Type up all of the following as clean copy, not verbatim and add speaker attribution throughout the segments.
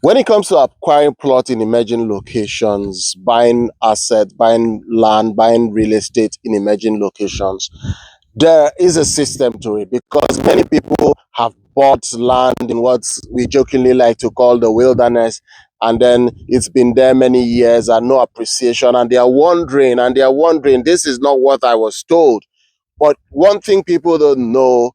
Speaker 1: When it comes to acquiring plot in emerging locations, buying assets, buying land, buying real estate in emerging locations, there is a system to it because many people have bought land in what we jokingly like to call the wilderness, and then it's been there many years and no appreciation, and they are wondering, this is not what I was told. But one thing people don't know,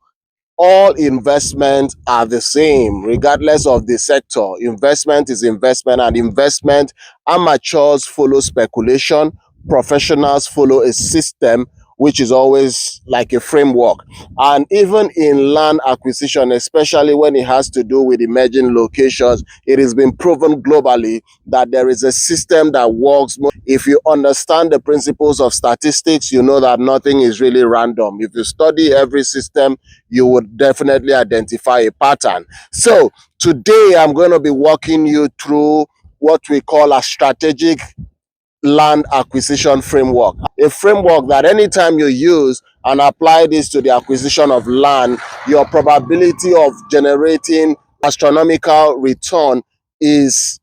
Speaker 1: all investments are the same regardless of the sector. Investment is investment, and investment, amateurs follow speculation, professionals follow a system, which is always like a framework. And even in land acquisition, especially when it has to do with emerging locations, it has been proven globally that there is a system that works. If you understand the principles of statistics, you know that nothing is really random. If you study every system, you would definitely identify a pattern. So today I'm going to be walking you through what we call a strategic land acquisition framework. A framework that anytime you use and apply this to the acquisition of land, your probability of generating astronomical return is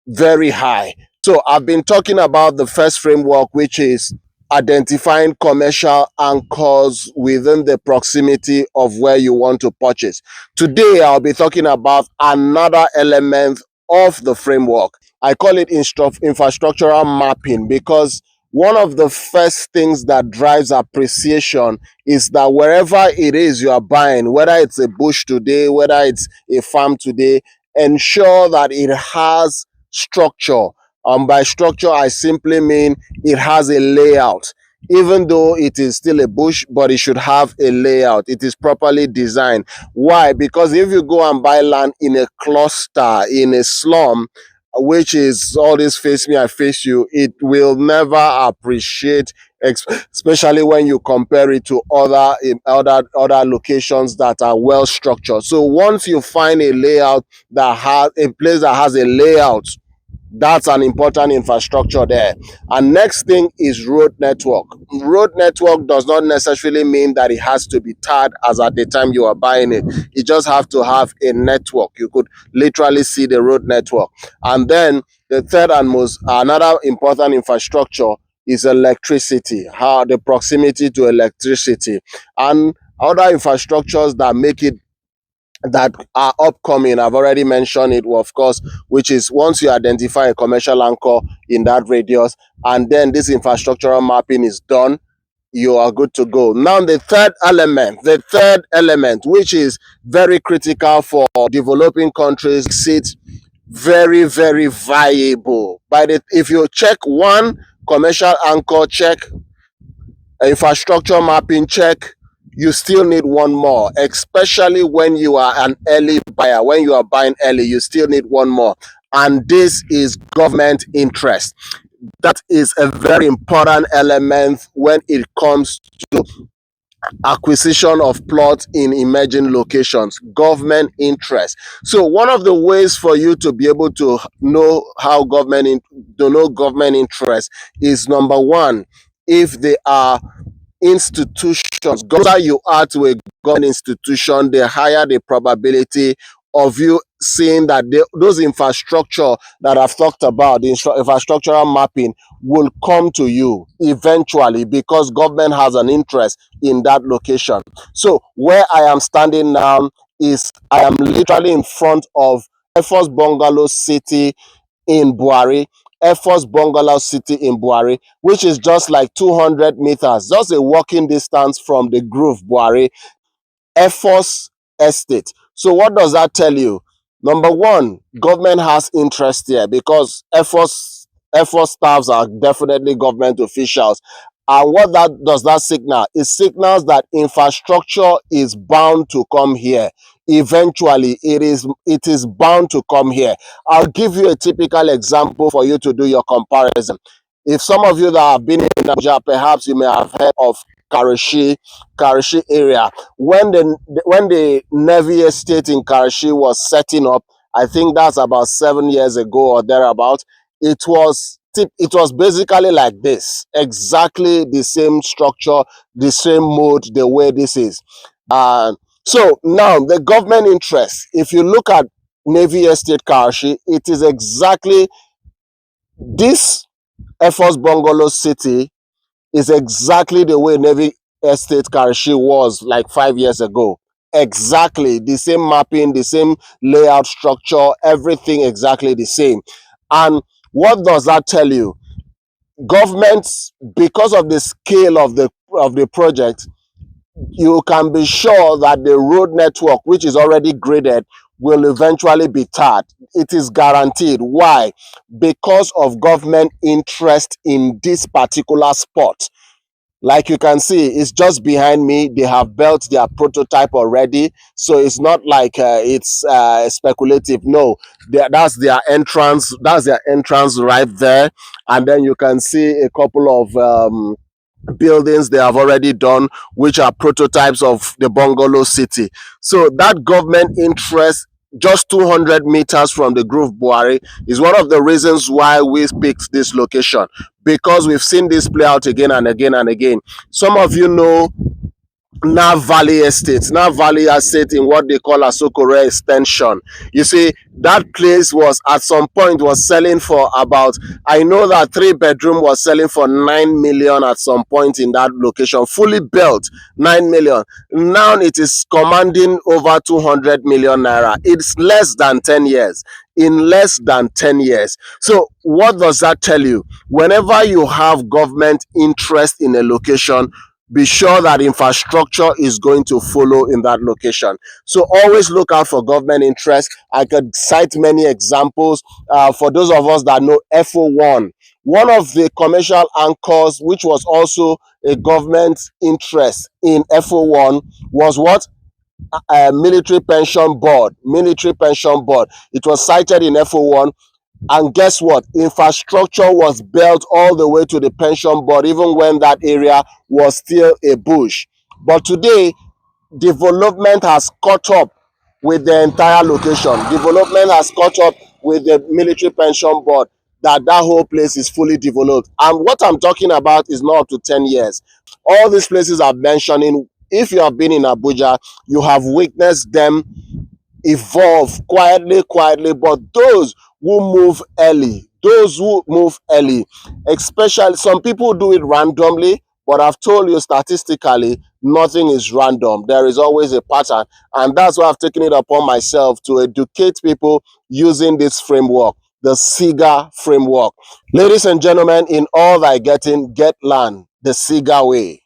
Speaker 1: very high. So I've been talking about the first framework, which is identifying commercial anchors within the proximity of where you want to purchase. Today, I'll be talking about another element of the framework. I call it infrastructural mapping because one of the first things that drives appreciation is that wherever it is you are buying, whether it's a bush today, whether it's a farm today, ensure that it has structure. By structure, I simply mean it has a layout. Even though it is still a bush, but it should have a layout. It is properly designed. Why? Because if you go and buy land in a cluster, in a slum, which is all this face me, I face you, it will never appreciate, especially when you compare it to other locations that are well structured. So once you find a layout that has a place that has a layout, that's an important infrastructure there. And next thing is road network. Road network does not necessarily mean that it has to be tarred as at the time you are buying it. You just have to have a network. You could literally see the road network. And then the third and most another important infrastructure is electricity, how the proximity to electricity and other infrastructures that make it that are upcoming. I've already mentioned it, of course, which is once you identify a commercial anchor in that radius and then this infrastructural mapping is done, you are good to go. Now, the third element, which is very critical for developing countries, it's very, very viable. If you check one commercial anchor, check infrastructure mapping, check, you still need one more, especially when you are an early buyer. When you are buying early, you still need one more, and this is government interest. That is a very important element when it comes to acquisition of plots in emerging locations. Government interest. So one of the ways for you to be able to know how to know government interest is, number one, if they are institutions. Closer you are to a government institution, the higher the probability of you seeing that those infrastructure that I've talked about, the infrastructural mapping, will come to you eventually because government has an interest in that location. So where I am standing now is I am literally in front of Air Force Bungalow City in Bwari. Air Force Bungalow City in Bwari, which is just like 200 meters, just a walking distance from the Grove Bwari Air Force Estate. So what does that tell you? Number one, government has interest here because Air Force staffs are definitely government officials. And what does that signal? It signals that infrastructure is bound to come here. Eventually, it is bound to come here. I'll give you a typical example for you to do your comparison. If some of you that have been in Abuja, perhaps you may have heard of Karachi area. When the Navy Estate in Karachi was setting up, I think that's about 7 years ago or thereabout. It was basically like this, exactly the same structure, the same mode, the way this is. Uh, so now the government interest. If you look at Navy Estate Karachi, it is exactly this Air Force Bungalow City is exactly the way Navy Estate Karachi was like 5 years ago. Exactly the same mapping, the same layout structure, everything exactly the same. And what does that tell you? Governments, because of the scale of the project, you can be sure that the road network, which is already graded, will eventually be tarred. It is guaranteed. Why? Because of government interest in this particular spot. Like you can see, it's just behind me. They have built their prototype already, so it's not like it's speculative. No, that's their entrance. That's their entrance right there, and then you can see a couple of buildings they have already done, which are prototypes of the bungalow city. So that government interest just 200 meters from the Grove Bwari is one of the reasons why we picked this location, because we've seen this play out again and again and again. Some of you know Nav Valley Estate. Nav Valley Estate in what they call Asokore Extension. You see, that place was at some point was selling for about, I know that 3 bedroom was selling for 9 million at some point in that location, fully built, 9 million. Now it is commanding over 200 million naira. It's less than 10 years. In less than 10 years. So what does that tell you? Whenever you have government interest in a location, be sure that infrastructure is going to follow in that location. So always look out for government interest. I could cite many examples. For those of us that know FO1, one of the commercial anchors, which was also a government interest in FO1, was what? Military Pension Board. Military Pension Board. It was cited in FO1. And guess what? Infrastructure was built all the way to the pension board, even when that area was still a bush. But today, development has caught up with the entire location. Development has caught up with the military pension board, that whole place is fully developed. And what I'm talking about is not up to 10 years. All these places I'm mentioning, if you have been in Abuja, you have witnessed them evolve quietly, but those who move early, especially some people do it randomly, but I've told you statistically, nothing is random. There is always a pattern, and that's why I've taken it upon myself to educate people using this framework, the CIGA framework. Ladies and gentlemen, in all thy getting, get land the CIGA way.